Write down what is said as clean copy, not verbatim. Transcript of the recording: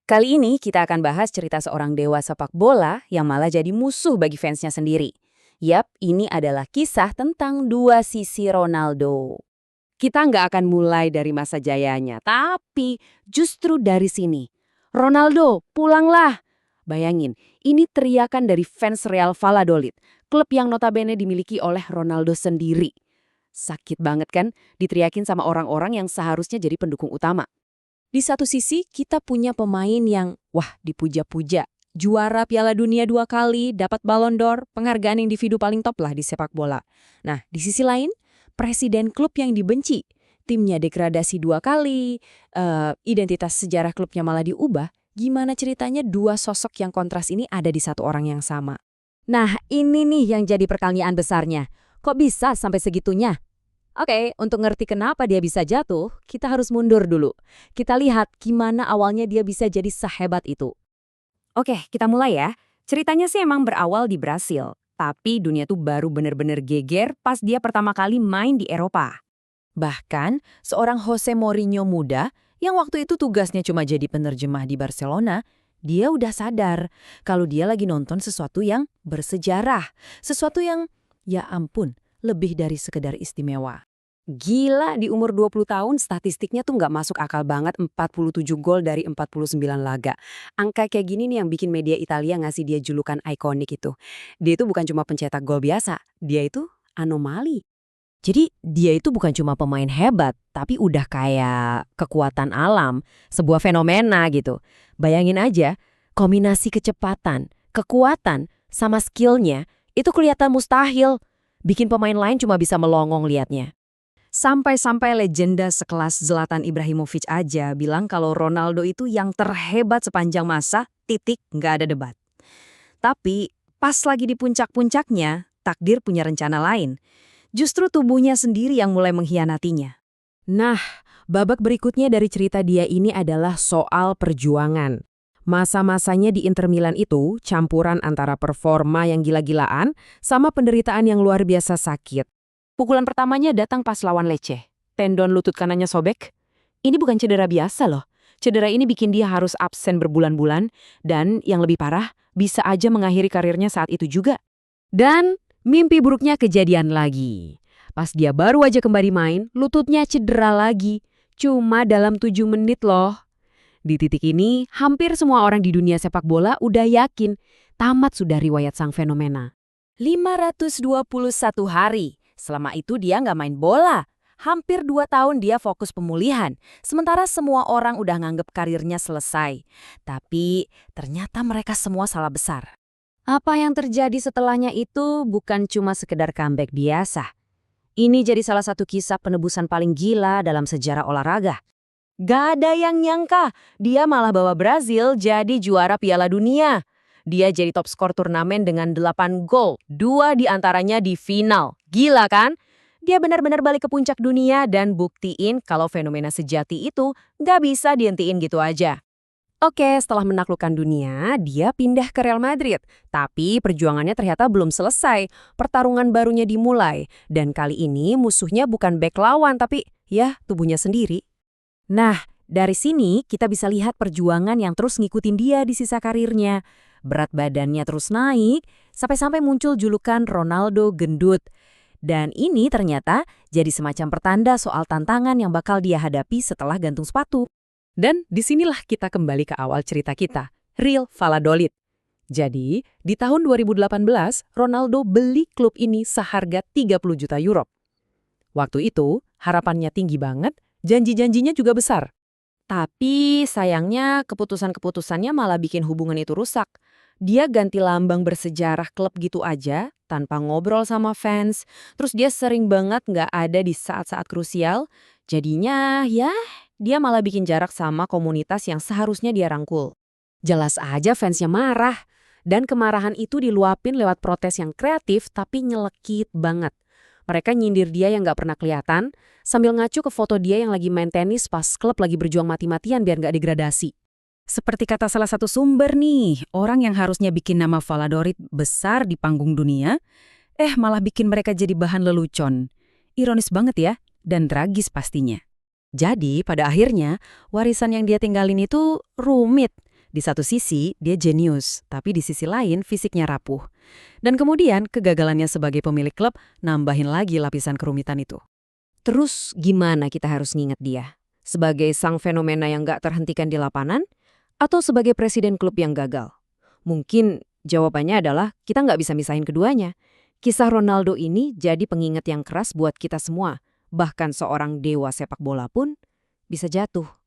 Kali ini kita akan bahas cerita seorang dewa sepak bola yang malah jadi musuh bagi fansnya sendiri. Yap, ini adalah kisah tentang dua sisi Ronaldo. Kita nggak akan mulai dari masa jayanya, tapi justru dari sini. Ronaldo, pulanglah! Bayangin, ini teriakan dari fans Real Valladolid, klub yang notabene dimiliki oleh Ronaldo sendiri. Sakit banget kan, diteriakin sama orang-orang yang seharusnya jadi pendukung utama. Di satu sisi, kita punya pemain yang, wah, dipuja-puja. Juara Piala Dunia 2 kali, dapat Ballon d'Or, penghargaan individu paling top lah di sepak bola. Nah, di sisi lain, presiden klub yang dibenci. Timnya degradasi 2 kali, identitas sejarah klubnya malah diubah. Gimana ceritanya dua sosok yang kontras ini ada di satu orang yang sama? Nah, ini nih yang jadi pertanyaan besarnya. Kok bisa sampai segitunya? Oke, untuk ngerti kenapa dia bisa jatuh, kita harus mundur dulu. Kita lihat gimana awalnya dia bisa jadi sehebat itu. Oke, kita mulai ya. Ceritanya sih emang berawal di Brasil. Tapi dunia tuh baru bener-bener geger pas dia pertama kali main di Eropa. Bahkan, seorang Jose Mourinho muda yang waktu itu tugasnya cuma jadi penerjemah di Barcelona, dia udah sadar kalau dia lagi nonton sesuatu yang bersejarah. Sesuatu yang, ya ampun, lebih dari sekedar istimewa. Gila, di umur 20 tahun statistiknya tuh nggak masuk akal banget, 47 gol dari 49 laga. Angka kayak gini nih yang bikin media Italia ngasih dia julukan ikonik itu. Dia itu bukan cuma pencetak gol biasa, dia itu anomali. Jadi dia itu bukan cuma pemain hebat, tapi udah kayak kekuatan alam, sebuah fenomena gitu. Bayangin aja, kombinasi kecepatan, kekuatan, sama skillnya itu kelihatan mustahil. Bikin pemain lain cuma bisa melongong liatnya. Sampai-sampai legenda sekelas Zlatan Ibrahimovic aja bilang kalau Ronaldo itu yang terhebat sepanjang masa, titik, nggak ada debat. Tapi pas lagi di puncak-puncaknya, takdir punya rencana lain. Justru tubuhnya sendiri yang mulai mengkhianatinya. Nah, babak berikutnya dari cerita dia ini adalah soal perjuangan. Masa-masanya di Inter Milan itu campuran antara performa yang gila-gilaan sama penderitaan yang luar biasa sakit. Pukulan pertamanya datang pas lawan Lecce. Tendon lutut kanannya sobek. Ini bukan cedera biasa loh. Cedera ini bikin dia harus absen berbulan-bulan dan yang lebih parah bisa aja mengakhiri karirnya saat itu juga. Dan mimpi buruknya kejadian lagi. Pas dia baru aja kembali main, lututnya cedera lagi. Cuma dalam 7 menit loh. Di titik ini, hampir semua orang di dunia sepak bola udah yakin tamat sudah riwayat sang fenomena. 521 hari. Selama itu dia nggak main bola. Hampir 2 tahun dia fokus pemulihan. Sementara semua orang udah nganggep karirnya selesai. Tapi ternyata mereka semua salah besar. Apa yang terjadi setelahnya itu bukan cuma sekedar comeback biasa. Ini jadi salah satu kisah penebusan paling gila dalam sejarah olahraga. Gak ada yang nyangka, dia malah bawa Brazil jadi juara Piala Dunia. Dia jadi top skor turnamen dengan 8 gol, 2 diantaranya di final. Gila kan? Dia benar-benar balik ke puncak dunia dan buktiin kalau fenomena sejati itu gak bisa dihentiin gitu aja. Oke, setelah menaklukkan dunia, dia pindah ke Real Madrid. Tapi perjuangannya ternyata belum selesai. Pertarungan barunya dimulai. Dan kali ini musuhnya bukan bek lawan, tapi ya tubuhnya sendiri. Nah, dari sini kita bisa lihat perjuangan yang terus ngikutin dia di sisa karirnya. Berat badannya terus naik, sampai-sampai muncul julukan Ronaldo gendut. Dan ini ternyata jadi semacam pertanda soal tantangan yang bakal dia hadapi setelah gantung sepatu. Dan disinilah kita kembali ke awal cerita kita, Real Valladolid. Jadi, di tahun 2018, Ronaldo beli klub ini seharga 30 juta euro. Waktu itu, harapannya tinggi banget, janji-janjinya juga besar. Tapi sayangnya keputusan-keputusannya malah bikin hubungan itu rusak. Dia ganti lambang bersejarah klub gitu aja, tanpa ngobrol sama fans. Terus dia sering banget nggak ada di saat-saat krusial. Jadinya ya, dia malah bikin jarak sama komunitas yang seharusnya dia rangkul. Jelas aja fansnya marah. Dan kemarahan itu diluapin lewat protes yang kreatif tapi nyelekit banget. Mereka nyindir dia yang nggak pernah kelihatan, sambil ngacu ke foto dia yang lagi main tenis pas klub lagi berjuang mati-matian biar nggak degradasi. Seperti kata salah satu sumber nih, orang yang harusnya bikin nama Valladolid besar di panggung dunia, malah bikin mereka jadi bahan lelucon. Ironis banget ya, dan tragis pastinya. Jadi, pada akhirnya, warisan yang dia tinggalin itu rumit. Di satu sisi, dia jenius, tapi di sisi lain fisiknya rapuh. Dan kemudian, kegagalannya sebagai pemilik klub nambahin lagi lapisan kerumitan itu. Terus gimana kita harus nginget dia? Sebagai sang fenomena yang gak terhentikan di lapangan? Atau sebagai presiden klub yang gagal? Mungkin jawabannya adalah kita nggak bisa misahin keduanya. Kisah Ronaldo ini jadi pengingat yang keras buat kita semua. Bahkan seorang dewa sepak bola pun bisa jatuh.